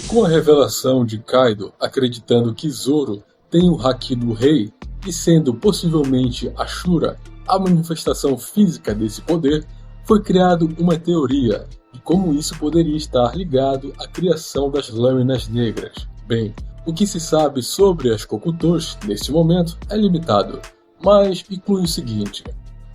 Com a revelação de Kaido acreditando que Zoro tem o Haki do Rei e sendo possivelmente Ashura a manifestação física desse poder, foi criado uma teoria de como isso poderia estar ligado à criação das Lâminas Negras. Bem, o que se sabe sobre as Kokutos neste momento é limitado, mas inclui o seguinte: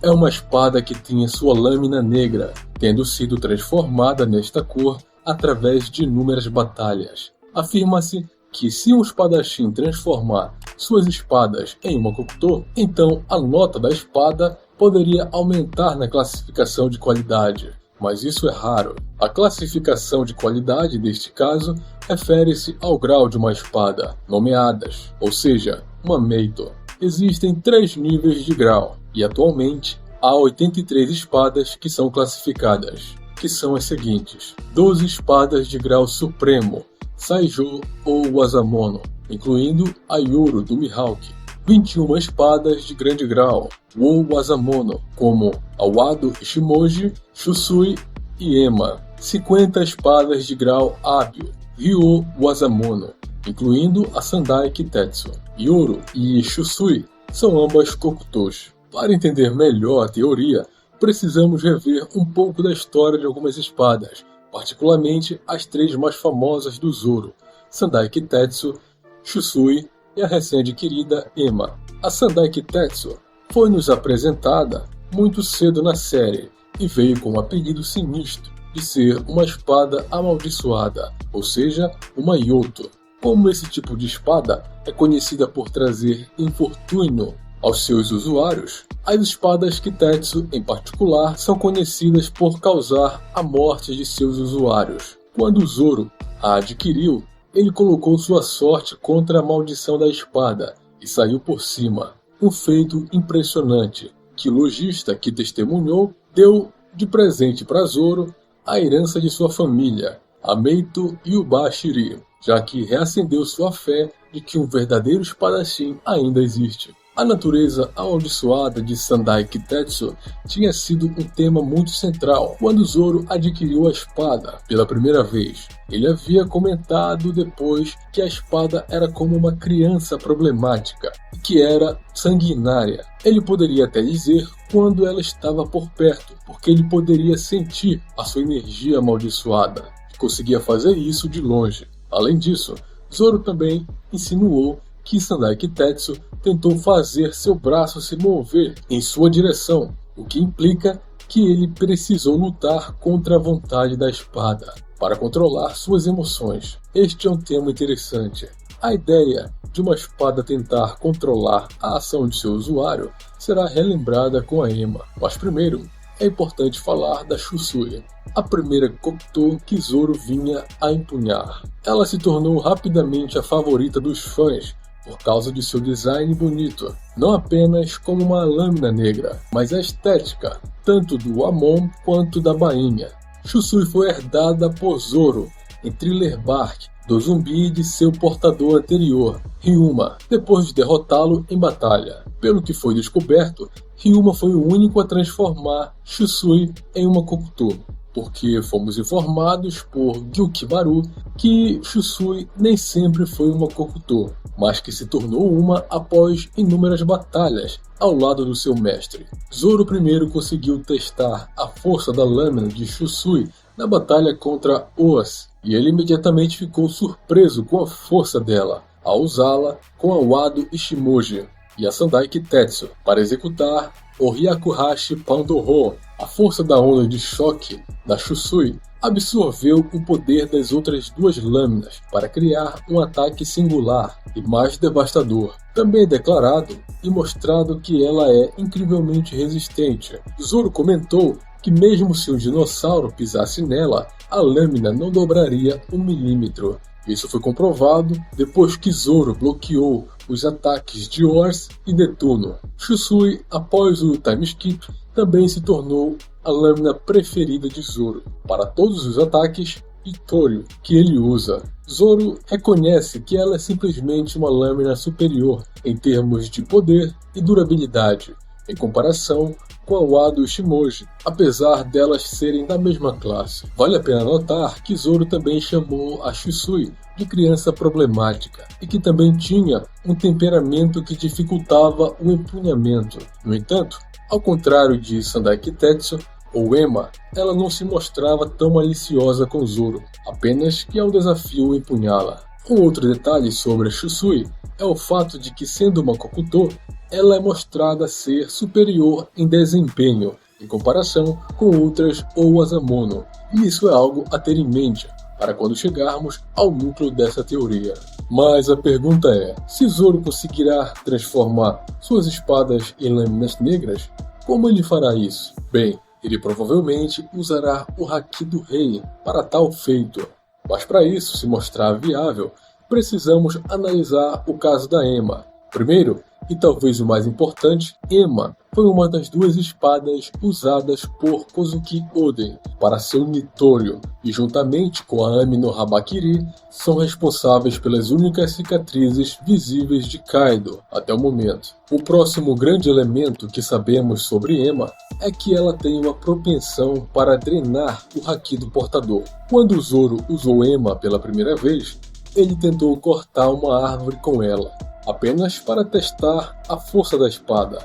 é uma espada que tinha sua lâmina negra, tendo sido transformada nesta cor através de inúmeras batalhas. Afirma-se que se um espadachim transformar suas espadas em uma Kokuto, então a nota da espada poderia aumentar na classificação de qualidade, mas isso é raro. A classificação de qualidade deste caso refere-se ao grau de uma espada, nomeadas, ou seja, uma Meito. Existem 3 níveis de grau, e atualmente há 83 espadas que são classificadas, que são as seguintes: 12 espadas de grau supremo, Saijo ou Wazamono, incluindo a Yoro do Mihawk, 21 espadas de grande grau, Wou Wazamono, como a Wado Ishimoji, Shusui e Ema, 50 espadas de grau hábil, Ryo Wazamono, incluindo a Sandai Kitetsu. Yoro e Shusui são ambas Kokutos. Para entender melhor a teoria, precisamos rever um pouco da história de algumas espadas, particularmente as 3 mais famosas do Zoro, Sandai Kitetsu, Shusui e a recém-adquirida Ema. A Sandai Kitetsu foi-nos apresentada muito cedo na série e veio com um apelido sinistro de ser uma espada amaldiçoada, ou seja, uma Yoto. Como esse tipo de espada é conhecida por trazer infortúnio aos seus usuários, as espadas Kitetsu, em particular, são conhecidas por causar a morte de seus usuários. Quando Zoro a adquiriu, ele colocou sua sorte contra a maldição da espada e saiu por cima. Um feito impressionante, que o lojista que testemunhou deu de presente para Zoro a herança de sua família, a Meito Yubashiri, já que reacendeu sua fé de que um verdadeiro espadachim ainda existe. A natureza amaldiçoada de Sandai Kitetsu tinha sido um tema muito central quando Zoro adquiriu a espada pela primeira vez. Ele havia comentado depois que a espada era como uma criança problemática e que era sanguinária. Ele poderia até dizer quando ela estava por perto, porque ele poderia sentir a sua energia amaldiçoada e conseguia fazer isso de longe. Além disso, Zoro também insinuou que Sandai Kitetsu tentou fazer seu braço se mover em sua direção, o que implica que ele precisou lutar contra a vontade da espada para controlar suas emoções. Este é um tema interessante. A ideia de uma espada tentar controlar a ação de seu usuário será relembrada com a Ema, mas primeiro é importante falar da Shusui, a primeira Kokuto que Zoro vinha a empunhar. Ela se tornou rapidamente a favorita dos fãs por causa de seu design bonito, não apenas como uma lâmina negra, mas a estética, tanto do Amon quanto da bainha. Shusui foi herdada por Zoro em Thriller Bark, do zumbi de seu portador anterior, Ryuma, depois de derrotá-lo em batalha. Pelo que foi descoberto, Ryuma foi o único a transformar Shusui em uma Kokuto, porque fomos informados por Gyukimaru que Shusui nem sempre foi uma Kokuto, mas que se tornou uma após inúmeras batalhas ao lado do seu mestre. Zoro primeiro conseguiu testar a força da lâmina de Shusui na batalha contra Oas, e ele imediatamente ficou surpreso com a força dela, ao usá-la com a Wado Ishimoji e a Sandai Kitetsu para executar o Hyakuhashi Pandōhō. A força da onda de choque da Shusui absorveu o poder das outras 2 lâminas para criar um ataque singular e mais devastador. Também é declarado e mostrado que ela é incrivelmente resistente. Zoro comentou que mesmo se um dinossauro pisasse nela, a lâmina não dobraria 1 milímetro. Isso foi comprovado depois que Zoro bloqueou os ataques de Ors e Netuno. Shusui, após o time skip, também se tornou a lâmina preferida de Zoro para todos os ataques e Torio que ele usa. Zoro reconhece que ela é simplesmente uma lâmina superior em termos de poder e durabilidade, em comparação com a Wado Shimoji, apesar delas serem da mesma classe. Vale a pena notar que Zoro também chamou a Shisui de criança problemática e que também tinha um temperamento que dificultava o empunhamento. No entanto, ao contrário de Sandai Kitetsu ou Ema, ela não se mostrava tão maliciosa com Zoro, apenas que é um desafio empunhá-la. Um outro detalhe sobre a Shisui é o fato de que, sendo uma Kokuto, ela é mostrada ser superior em desempenho em comparação com outras Owasamono, e isso é algo a ter em mente para quando chegarmos ao núcleo dessa teoria. Mas a pergunta é, se Zoro conseguirá transformar suas espadas em lâminas negras, como ele fará isso? Bem, ele provavelmente usará o Haki do Rei para tal feito. Mas para isso se mostrar viável, precisamos analisar o caso da Ema. Primeiro, e talvez o mais importante, Ema foi uma das duas espadas usadas por Kozuki Oden para seu Nitoryu, e juntamente com a Ami no Habakiri, são responsáveis pelas únicas cicatrizes visíveis de Kaido até o momento. O próximo grande elemento que sabemos sobre Ema é que ela tem uma propensão para drenar o Haki do portador. Quando Zoro usou Ema pela primeira vez, ele tentou cortar uma árvore com ela, apenas para testar a força da espada.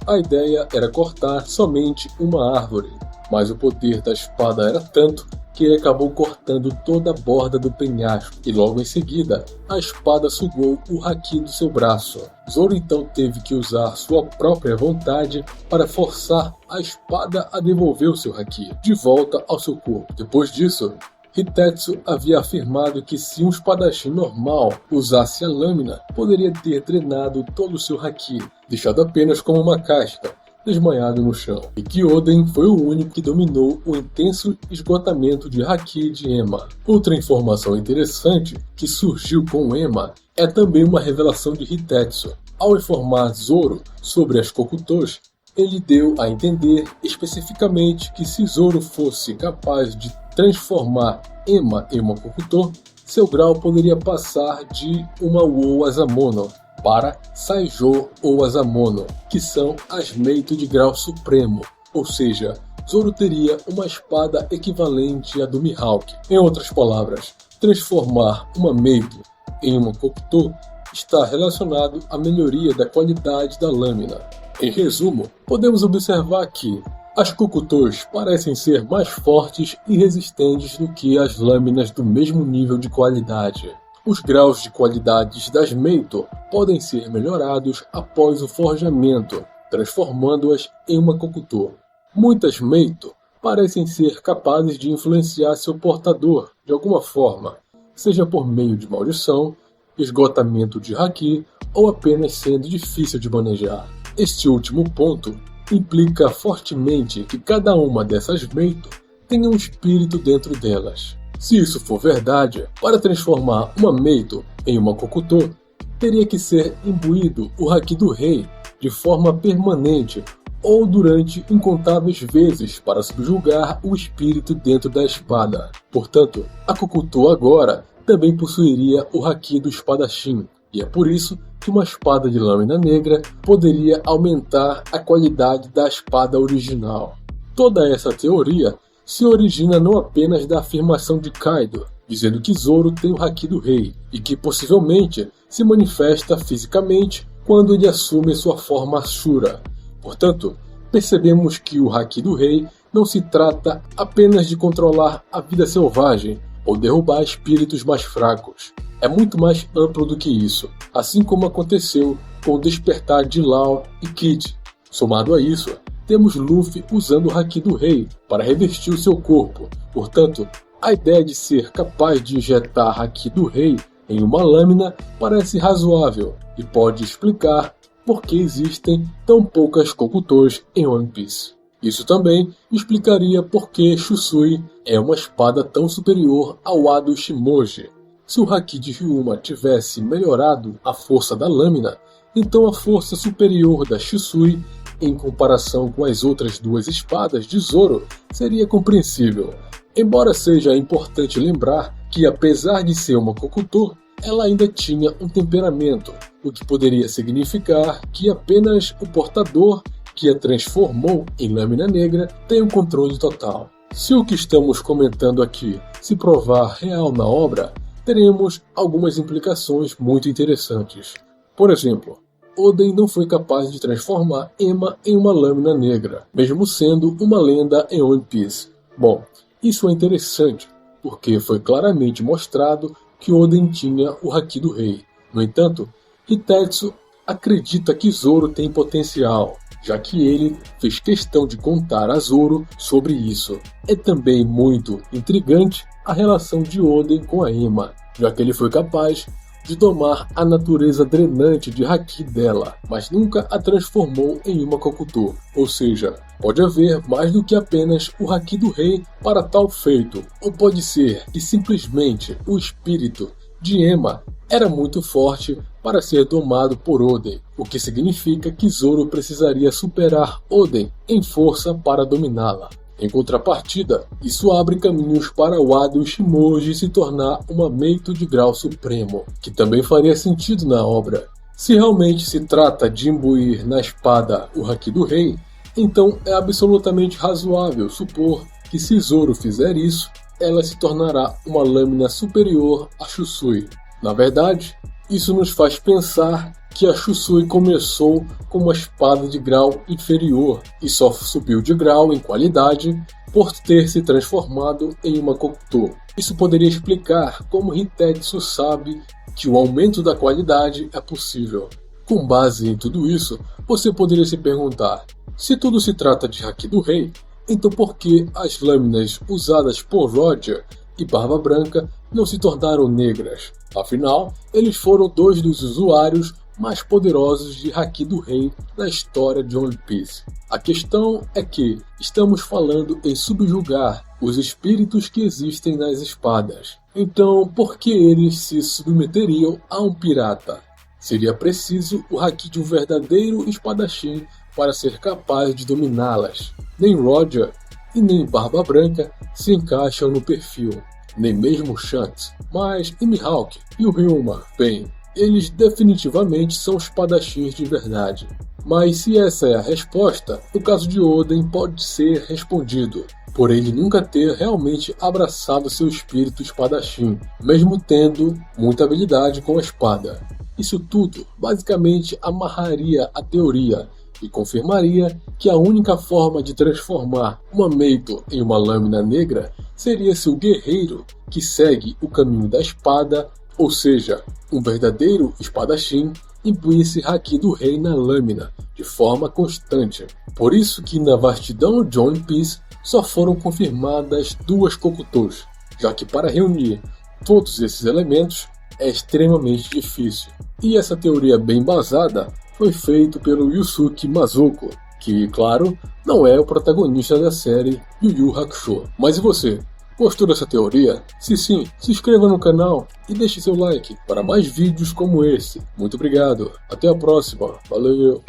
A ideia era cortar somente uma árvore, mas o poder da espada era tanto que ele acabou cortando toda a borda do penhasco, e logo em seguida a espada sugou o Haki do seu braço. Zoro então teve que usar sua própria vontade para forçar a espada a devolver o seu Haki de volta ao seu corpo. Depois disso, Hitetsu havia afirmado que se um espadachim normal usasse a lâmina, poderia ter drenado todo o seu Haki, deixado apenas como uma casca, desmaiado no chão, e que Oden foi o único que dominou o intenso esgotamento de Haki de Ema. Outra informação interessante que surgiu com Ema é também uma revelação de Hitetsu. Ao informar Zoro sobre as Kokutos, ele deu a entender especificamente que se Zoro fosse capaz de transformar Ema em uma Kokuto, seu grau poderia passar de uma Owasamono para Saijou Owasamono, que são as Meito de grau supremo, ou seja, Zoro teria uma espada equivalente à do Mihawk. Em outras palavras, transformar uma Meito em uma Kokuto está relacionado à melhoria da qualidade da lâmina. Em resumo, podemos observar que as Kokutos parecem ser mais fortes e resistentes do que as lâminas do mesmo nível de qualidade. Os graus de qualidade das Meito podem ser melhorados após o forjamento, transformando-as em uma Kokuto. Muitas Meito parecem ser capazes de influenciar seu portador de alguma forma, seja por meio de maldição, esgotamento de Haki ou apenas sendo difícil de manejar. Este último ponto implica fortemente que cada uma dessas Meito tenha um espírito dentro delas. Se isso for verdade, para transformar uma Meito em uma Kokuto, teria que ser imbuído o Haki do Rei de forma permanente ou durante incontáveis vezes para subjugar o espírito dentro da espada. Portanto, a Kokuto agora também possuiria o Haki do espadachim, e é por isso que uma espada de lâmina negra poderia aumentar a qualidade da espada original. Toda essa teoria se origina não apenas da afirmação de Kaido, dizendo que Zoro tem o Haki do Rei, e que possivelmente se manifesta fisicamente quando ele assume sua forma Ashura. Portanto, percebemos que o Haki do Rei não se trata apenas de controlar a vida selvagem ou derrubar espíritos mais fracos. É muito mais amplo do que isso, assim como aconteceu com o despertar de Law e Kid. Somado a isso, temos Luffy usando o Haki do Rei para revestir o seu corpo. Portanto, a ideia de ser capaz de injetar Haki do Rei em uma lâmina parece razoável e pode explicar por que existem tão poucas Kokutos em One Piece. Isso também explicaria por que Shisui é uma espada tão superior ao Wado Shimoji. Se o Haki de Ryuma tivesse melhorado a força da lâmina, então a força superior da Shisui, em comparação com as outras duas espadas de Zoro, seria compreensível. Embora seja importante lembrar que, apesar de ser uma Kokuto, ela ainda tinha um temperamento, o que poderia significar que apenas o portador que a transformou em Lâmina Negra tem o controle total. Se o que estamos comentando aqui se provar real na obra, teremos algumas implicações muito interessantes. Por exemplo, Oden não foi capaz de transformar Emma em uma Lâmina Negra, mesmo sendo uma lenda em One Piece. Bom, isso é interessante, porque foi claramente mostrado que Oden tinha o Haki do Rei. No entanto, Hitetsu acredita que Zoro tem potencial, já que ele fez questão de contar a Zoro sobre isso. É também muito intrigante a relação de Oden com a Emma, já que ele foi capaz de domar a natureza drenante de Haki dela, mas nunca a transformou em uma Kokuto. Ou seja, pode haver mais do que apenas o Haki do Rei para tal feito, ou pode ser que simplesmente o espírito de Emma era muito forte para ser domado por Oden, o que significa que Zoro precisaria superar Oden em força para dominá-la. Em contrapartida, isso abre caminhos para Wado Shimoji se tornar uma Meito de grau supremo, que também faria sentido na obra. Se realmente se trata de imbuir na espada o Haki do Rei, então é absolutamente razoável supor que se Zoro fizer isso, ela se tornará uma lâmina superior a Shusui. Na verdade, isso nos faz pensar que a Shusui começou com uma espada de grau inferior e só subiu de grau em qualidade por ter se transformado em uma Kokuto. Isso poderia explicar como Hitetsu sabe que o aumento da qualidade é possível. Com base em tudo isso, você poderia se perguntar, se tudo se trata de Haki do Rei, então por que as lâminas usadas por Roger e Barba Branca não se tornaram negras? Afinal, eles foram dois dos usuários mais poderosos de Haki do Rei na história de One Piece. A questão é que estamos falando em subjugar os espíritos que existem nas espadas. Então, por que eles se submeteriam a um pirata? Seria preciso o Haki de um verdadeiro espadachim para ser capaz de dominá-las. Nem Roger e nem Barba Branca se encaixam no perfil, nem mesmo Shanks, mas e Mihawk e o Ryuma? Bem, eles definitivamente são espadachins de verdade. Mas se essa é a resposta, no caso de Oden pode ser respondido, por ele nunca ter realmente abraçado seu espírito espadachim, mesmo tendo muita habilidade com a espada. Isso tudo basicamente amarraria a teoria e confirmaria que a única forma de transformar uma Meito em uma Lâmina Negra seria se o guerreiro que segue o caminho da espada, ou seja, um verdadeiro espadachim, imbuísse Haki do Rei na lâmina de forma constante. Por isso que na vastidão de One Piece só foram confirmadas 2 Kokutos, já que para reunir todos esses elementos é extremamente difícil. E essa teoria bem embasada foi feita pelo Yusuke Mazuko, que, claro, não é o protagonista da série Yu Yu Hakusho. Mas e você? Gostou dessa teoria? Se sim, se inscreva no canal e deixe seu like para mais vídeos como esse. Muito obrigado, até a próxima, valeu!